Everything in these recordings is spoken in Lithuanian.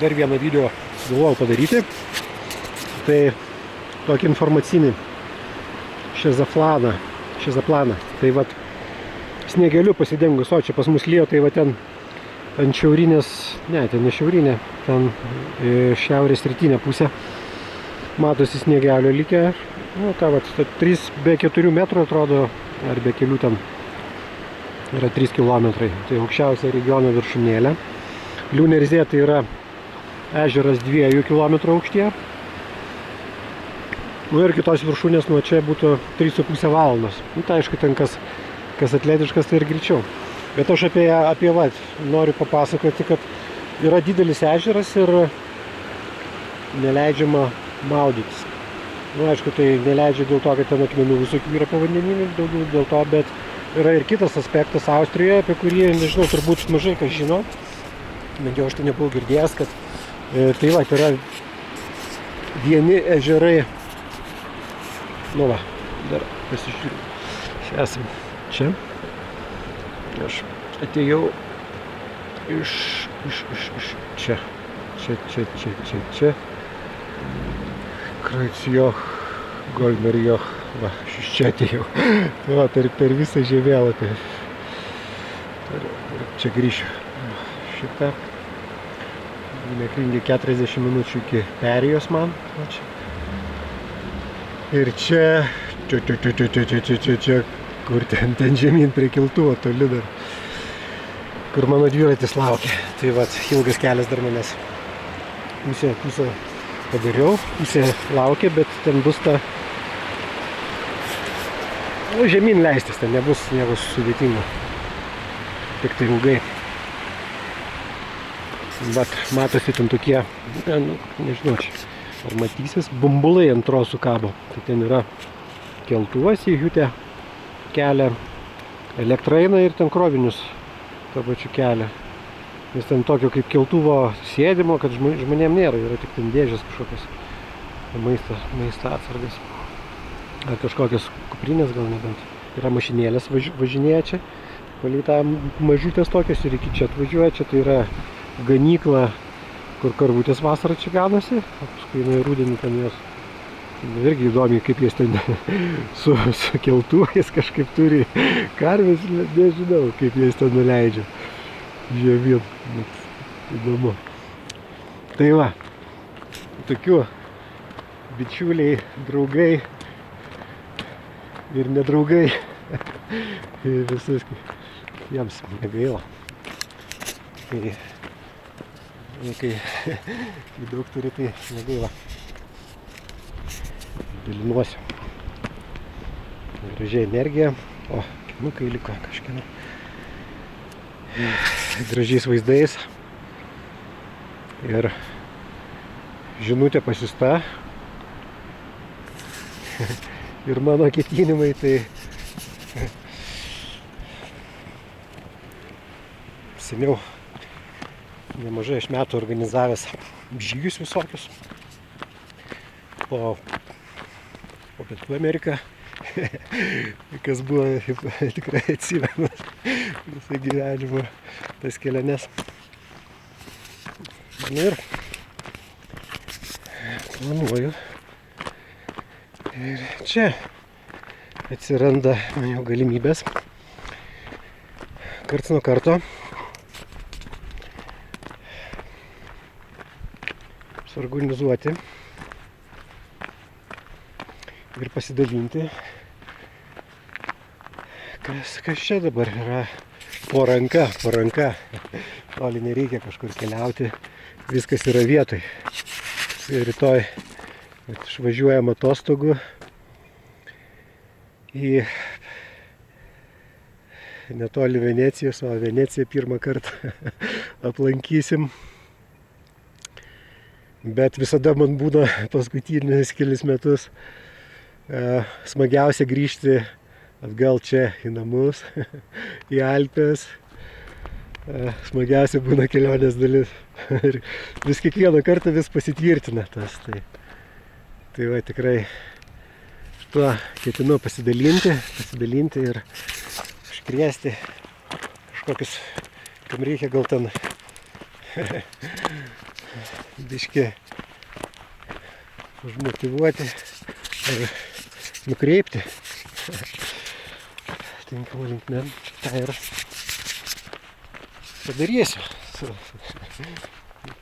dar vieną video galvojau padaryti. Tai tokį informacinį šezaplaną. Tai vat sniegeliu pasidengus, o čia pas mus lijo, tai va ten ant šiaurinės, ten ne šiaurinė, ten šiaurės rytinė pusė. Matosi sniegelio likę, nu ką vat, 3 be 4 metrų atrodo, ar be kelių ten yra 3 kilometrai. Tai aukščiausia regiono viršūnėlė. Liūnerzė tai yra ežeras 2 kilometrų aukštyje. Nu ir kitos viršūnės nuo čia būtų 3,5 valandos. Nu tai aišku, ten kas atletiškas, tai ir greičiau. Bet aš apie noriu papasakoti, kad yra didelis ežeras ir neleidžiama maudytis. Nu aišku, tai neleidžia dėl to, kad ten akmenų visokių yra povandeninių, daugiau dėl to, bet yra ir kitas aspektas Austrijoje, apie kurį, nežinau, turbūt mažai kas žino. Bet jau aš tai nebuvau girdėjęs, kad tai yra vieni ežerai. Nu va, dar pasižiūrėjau. Esam čia. Aš atėjau iš čia. Čia. Kreuzjoch, Goldmerjoch. Va, aš iš čia atėjau. Va, per visą žemėlapį. Čia grįšiu. Šitą. Nekringi 40 minučių iki perėjos man. Va čia. Ir čia, kur ten žemyn prie keltuvo toli dar, kur mano dviratis laukia. Tai vat, ilgas kelias dar manęs. Pusę padariau, pusę laukia, bet ten bus ta, nu, žemyn leistis, ten nebus sudėtinga. Tik tai ilgai. Bet matosi ten tokie, nu, nežinau čia. Ar matysis, bumbulai ant trosų kabo. Tai ten yra keltuvas į Hiutę kelią, elektra eina ir ten krovinius tuo pačiu kelią. Nes ten tokio kaip keltuvo sėdimo, kad žmonėm nėra, yra tik ten dėžės kažkokios maisto atsargas. Ar kažkokios kuprinės gal nebent. Yra mašinėlės važinėja čia, palei tą mažutės tokios ir iki čia atvažiuoja. Čia tai yra ganykla, kur karvutės vasarą čia ganosi, o paskui į rudenį ten jos. Irgi įdomi, kaip jis ten su keltuvais kažkaip turi karves, nežinau, kaip jis ten nuleidžia žemyn. Įdomu. Tai va, tokių bičiuliai, draugai ir nedraugai. Visus jiems negaila. Kai daug turi, tai negaila. Dalinuosiu. Gražiai energija. O, kinukai liko kažkieno. Gražiais vaizdais. Ir žinutė pasiusta. Ir mano ketinimai, tai seniau nemažai aš metų organizavęs žygius visokius po Pietų Ameriką, kas buvo tikrai atsimenu visą gyvenimą tas keliones. Ir planuoju. Ir čia atsiranda man jau galimybės karts nuo karto suorganizuoti ir pasidalinti, kas čia dabar yra po ranka. Toli nereikia kažkur keliauti, viskas yra vietoj. Ir rytoj išvažiuojam atostogų į netoli Venecijos, o Veneciją pirmą kartą aplankysim. Bet visada man būna paskutinius kelis metus smagiausia grįžti atgal čia į namus, į Alpes. Smagiausia būna kelionės dalis. Ir vis kiekvieną kartą vis pasitvirtina tas. Tai va tikrai tuo ketinu pasidalinti ir iškviesti kažkokius, kam reikia gal ten biškį užmotyvuoti ir nukreipti tinkamą linkme. Tai ir padarysiu.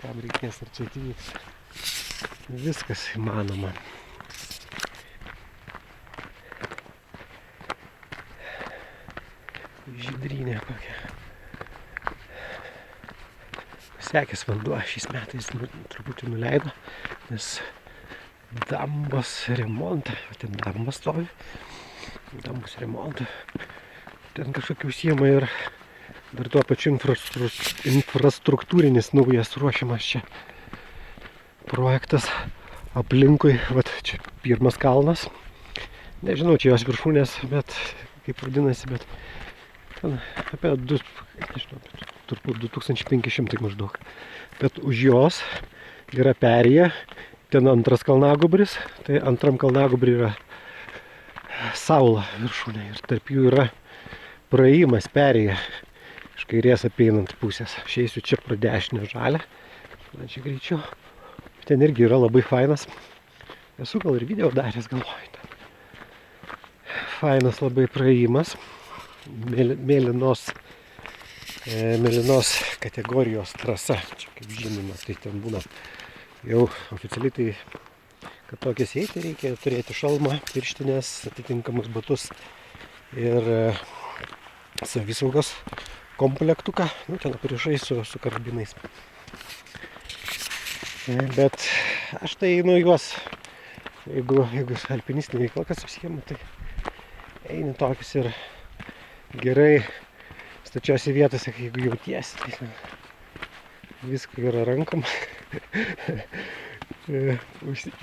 Kam reikės ar čia atvyks. Viskas įmanoma. Žydrynė kokia. Sekęs vanduo šiais metais truputį nuleido, nes dambos remontą, ten dambas stovi, dambos remontą, ten kažkokių užsiema ir dar tuo pačiu infrastruktūrinis naujas ruošiamas čia projektas aplinkui, vat čia pirmas kalnas, nežinau, čia jos viršūnės, bet kaip vadinasi, bet ten apie turbūt 2500 maždaug. Bet už jos yra perėja, ten antras kalnagūbris, tai antram kalnagūbrį yra saula viršūnė ir tarp jų yra praėjimas, perėja iš kairės apeinant pusės. Aš eisiu čia pro dešinę žalę, čia greičiau. Ten irgi yra labai fainas. Esu gal ir video daręs, galvoju. Fainas labai praėjimas. Mėlynos kategorijos trasa, čia kaip žinoma, tai ten būna jau oficialiai, tai kad tokias eiti reikia turėti šalmą, pirštinės, atitinkamus batus ir savisaugos komplektuką, nu ten aprišai su karabinais. Bet aš tai einu juos, jeigu alpinistinė veikla kas apsiema, tai eini tokius ir gerai stačiose vietose, jeigu jautiesi, tai viską yra rankom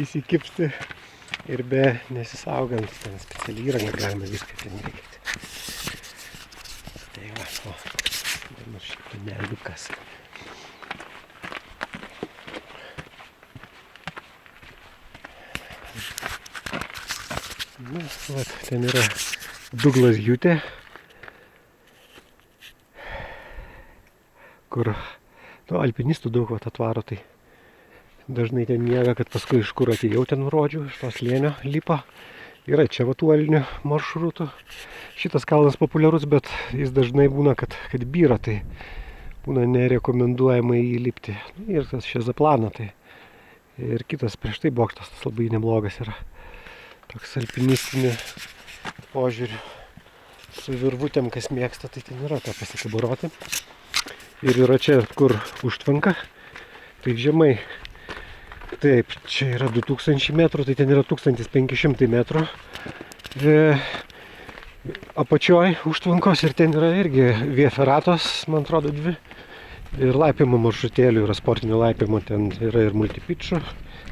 įsikipsti ir be nesisaugant, ten specialiai įrangą galima viską ten reikėti. Tai va, dabar šitą neliukas. Na, va, ten yra Douglas Jutė, kur alpinistų daug atvaro, tai dažnai ten miega, kad paskui iš kur atėjau ten rodžiu, iš to slėnio lipa. Yra čia vatuolinių maršrutų. Šitas kalnas populiarus, bet jis dažnai būna, kad byra, tai būna nerekomenduojama įlipti. Ir tas Šezaplana, tai ir kitas prieš tai bokštas, tas labai neblogas yra. Toks alpinistinių požiūrių su virvutėm, kas mėgsta, tai ten yra ką pasikabaroti. Ir yra čia, kur užtvanka, tai žemai, taip, čia yra 2000 metrų, tai ten yra 1500 metrų apačioj užtvankos ir ten yra irgi Via Ferratos, man atrodo, 2. Ir laipimo maršrutėlių yra sportinio laipimo, ten yra ir multipitchų,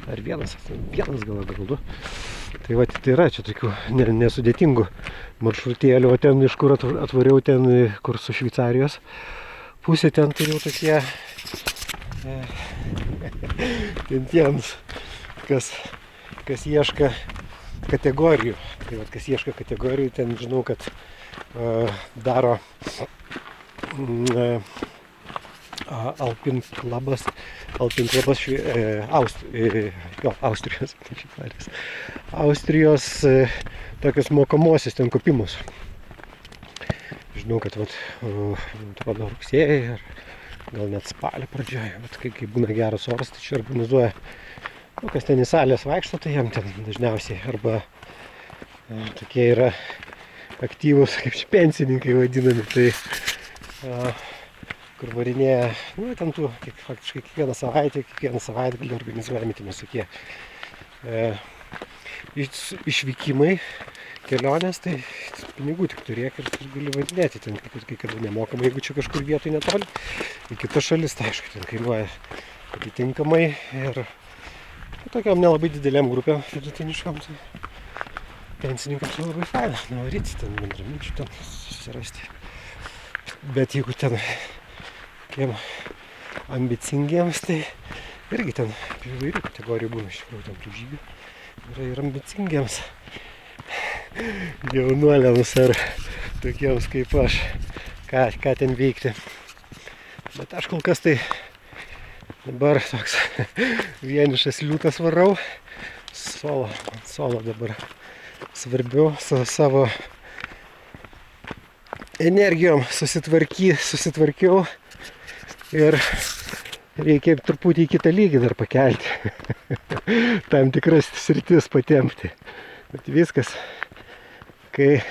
ar vienas gal 2. Tai va, tai yra čia tokių nesudėtingų maršrutėlių, o ten iš kur atvariau, ten kur su Šveicarijos pusė, ten tai jau tokie ten tiems, kas ieška kategorijų. Tai va, kas ieška kategorijų, ten žinau, kad daro Alpin klubas Austrijos tokius mokomosius ten kopimus. Žinau, kad atrodo rugsėjai ar gal net spalio pradžioje, kai būna geras oras, tai čia organizuoja, kas ten į salės vaikšto, tai jam ten dažniausiai arba tokie yra aktyvūs, kaip čia pensininkai vadinami, tai kur varinėja, ten tų faktiškai kiekvieną savaitgalį organizuojami ten visokie išvykimai, kelionės, tai pinigų tik turėk ir gali važinėti ten, kai kada nemokamai, jeigu čia kažkur vietoj netoli. Į kitas šalis, tai aišku, ten kainuoja atitinkamai ir tokiam nelabai dideliam grupėm vidutiniškam, tai pensininkams labai faina, nevaryti ten bendraminčių ten susirasti. Bet jeigu ten tokiem ambicingiems, tai irgi ten įvairių kategorijų būna, iš tikrųjų, ten tų žygių yra ir ambicingiems jaunuoliams ar tokiems kaip aš, ką ten veikti. Bet aš kol kas tai Dabar toks vienišas liūtas varau. Solo dabar svarbiau su savo energijom susitvarkiau ir reikia truputį į kitą lygį dar pakelti. Tam tikras sritis patempti. Bet viskas, kai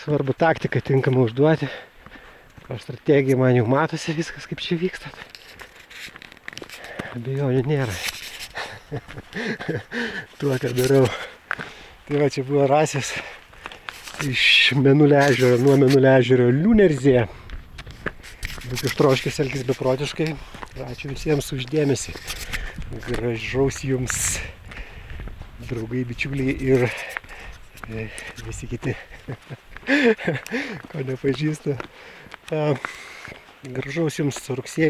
svarbu taktiką tinkamą užduoti, o strategija man jau matosi viskas, kaip čia vyksta. Abejonių nėra. Tuo, ką darau. Tai va, čia buvo rasės iš Mėnulio ežero, nuo Mėnulio ežero Liūnerzė. Būk ištroškęs, elkis beprotiškai. Ačiū visiems už dėmesį. Gražaus jums, draugai, bičiuliai ir visi kiti, ko nepažįstu. Gražaus jums rugsėjo.